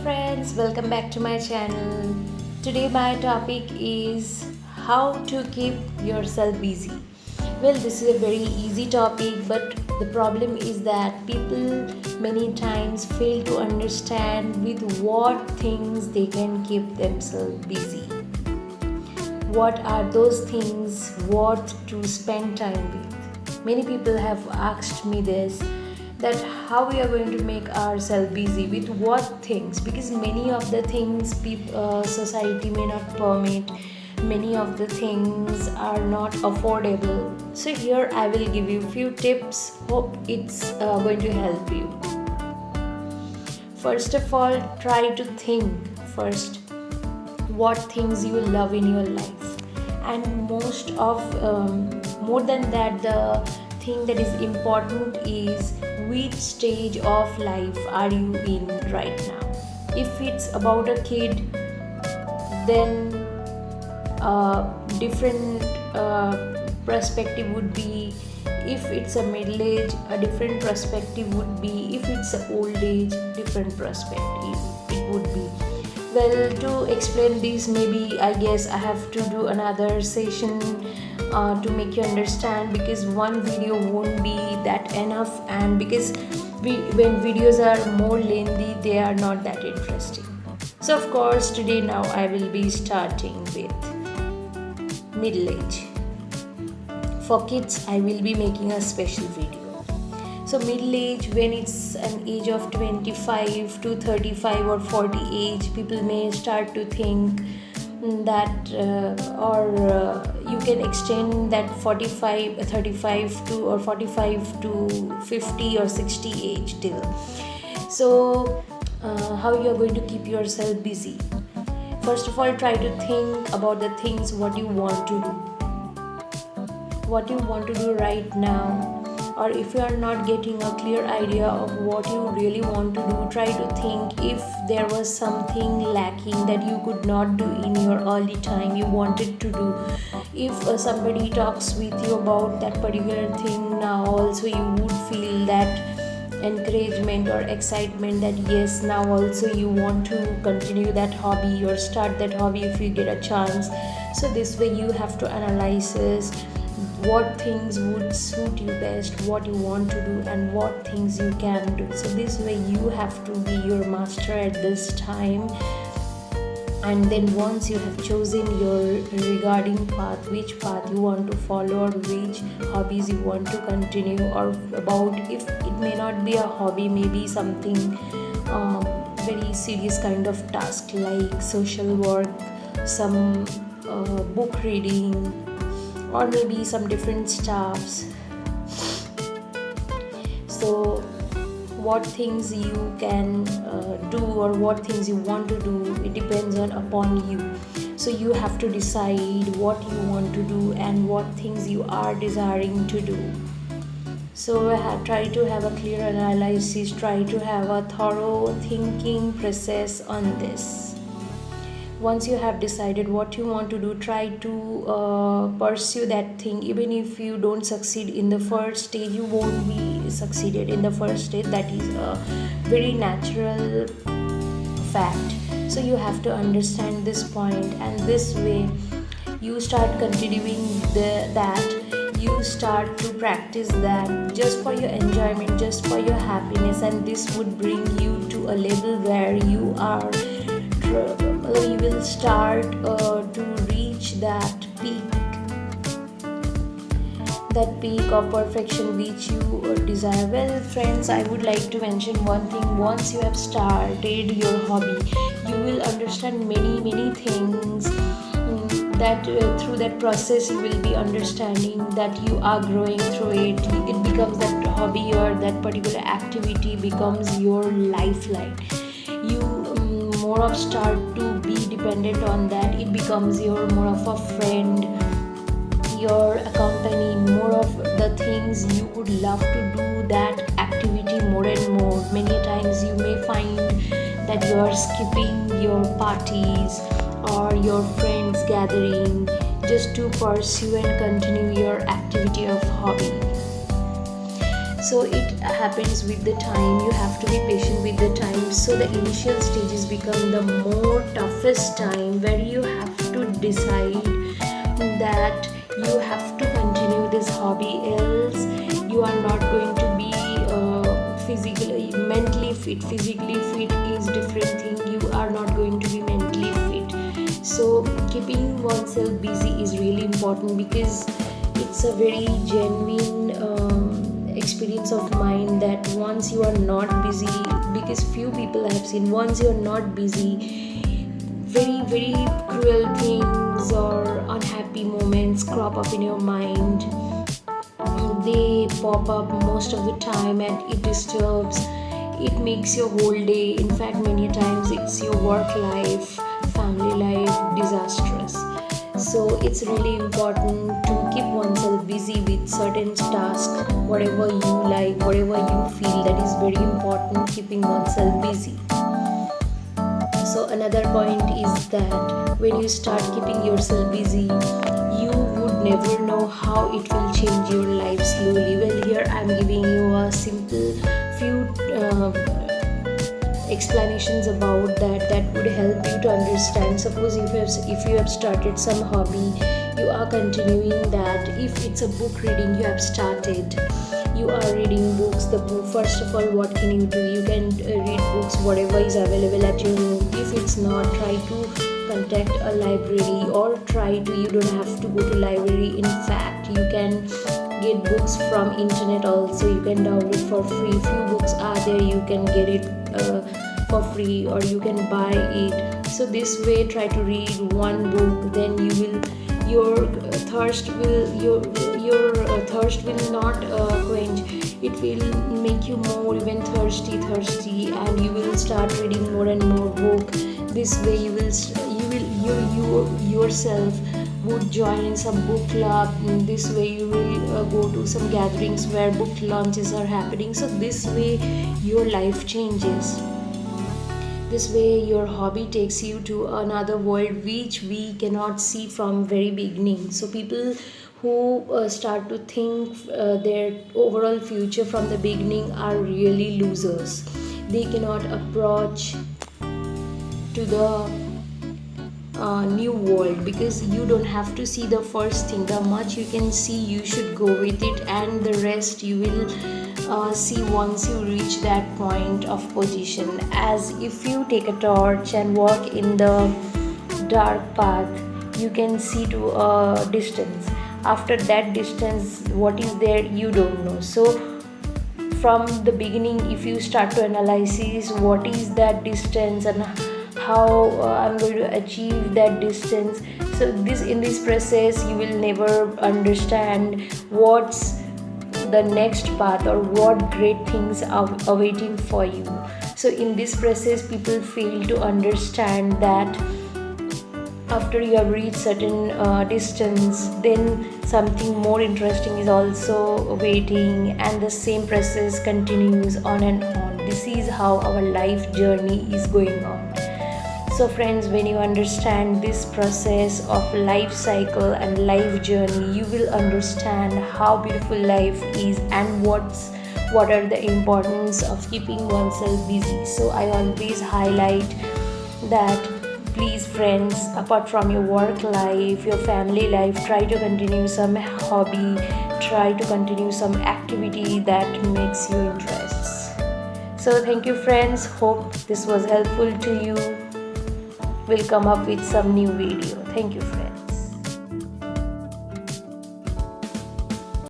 friends, welcome back to my channel. Today my topic is how to keep yourself busy. Well, this is a very easy topic, but the problem is that people many times fail to understand with what things they can keep themselves busy. What are those things worth to spend time with? Many people have asked me this, that how we are going to make ourselves busy with what things, because many of the things society may not permit, many of the things are not affordable. So here I will give you few tips, hope it's going to help you. First of all, try to think first what things you love in your life, and more than that, the thing that is important is which stage of life are you in right now. If it's about a kid, then different perspective would be. If it's a middle age, a different perspective would be. If it's an old age, different perspective it would be. Well, to explain this, maybe I guess I have to do another session to make you understand, because one video won't be that enough, and because when videos are more lengthy, they are not that interesting. So of course today now I will be starting with middle age. For kids I will be making a special video. So middle age, when it's an age of 25 to 35 or 40 age, people may start to think that you can extend that 35 to or 45 to 50 or 60 age till. So how you are going to keep yourself busy? First of all, try to think about the things what you want to do right now. Or if you are not getting a clear idea of what you really want to do, try to think if there was something lacking that you could not do in your early time, you wanted to do. If somebody talks with you about that particular thing, now also you would feel that encouragement or excitement that yes, now also you want to continue that hobby or start that hobby if you get a chance. So this way you have to analyze what things would suit you best, what you want to do, and what things you can do. So this way you have to be your master at this time. And then once you have chosen your regarding path, which path you want to follow, or which hobbies you want to continue, or about, if it may not be a hobby, maybe something very serious kind of task like social work, some book reading, or maybe some different stuffs. So what things you can do, or what things you want to do, it depends upon you. So you have to decide what you want to do and what things you are desiring to do. So try to have a clear analysis, try to have a thorough thinking process on this. Once you have decided what you want to do, try to pursue that thing. Even if you don't succeed in the first stage, you won't be succeeded in the first stage. That is a very natural fact. So you have to understand this point, and this way you start continuing that. You start to practice that just for your enjoyment, just for your happiness, and this would bring you to a level where you will start to reach that peak of perfection which you desire. Well friends, I would like to mention one thing. Once you have started your hobby, you will understand many things, that through that process you will be understanding that you are growing through it. It becomes that hobby, or that particular activity becomes your lifeline. You more of start to be dependent on that. It becomes your more of a friend, your company, more of the things you would love to do that activity more and more. Many times you may find that you are skipping your parties or your friends gathering just to pursue and continue your activity of hobby. So it happens with the time. You have to be patient with the time. So the initial stages become the more toughest time, where you have to decide that you have to continue this hobby, else you are not going to be physically mentally fit. Physically fit is different thing. You are not going to be mentally fit. So keeping oneself busy is really important, because it's a very genuine experience of mine that once you are not busy, because few people I have seen, once you are not busy, very very cruel things or unhappy moments crop up in your mind. They pop up most of the time, and it disturbs, it makes your whole day, in fact many times it's your work life, family life disastrous. So it's really important to keep oneself busy with certain tasks, whatever you like, whatever you feel, that is very important, keeping oneself busy. So another point is that when you start keeping yourself busy, you would never know how it will change your life slowly. Well, here I'm giving you a simple few explanations about that would help you to understand. Suppose if you have started some hobby, you are continuing that. If it's a book reading you have started, you are reading books. The book, first of all, what can you do? You can read books whatever is available at your home. If it's not, try to contact a library, or you don't have to go to library. In fact, you can get books from internet also. You can download for free. Few books are there, you can get it for free, or you can buy it. So this way, try to read one book, then your thirst will not quench. It will make you more even thirsty, and you will start reading more and more book. This way you yourself would join in some book club. This way you will go to some gatherings where book launches are happening. So this way your life changes. This way your hobby takes you to another world which we cannot see from very beginning. So people who start to think their overall future from the beginning are really losers. They cannot approach to the new world, because you don't have to see the first thing. The much you can see, you should go with it, and the rest you will see once you reach that point of position. As if you take a torch and walk in the dark path, you can see to a distance. After that distance, what is there you don't know. So from the beginning, if you start to analyze what is that distance and how I'm going to achieve that distance, so in this process you will never understand what's the next path or what great things are awaiting for you. So in this process, people fail to understand that after you have reached certain distance, then something more interesting is also waiting, and the same process continues on and on. This is how our life journey is going on. So friends, when you understand this process of life cycle and life journey, you will understand how beautiful life is and what are the importance of keeping oneself busy. So I always highlight that, please friends, apart from your work life, your family life, try to continue some hobby, try to continue some activity that makes you interests. So thank you friends, hope this was helpful to you. We'll come up with some new video. Thank you friends.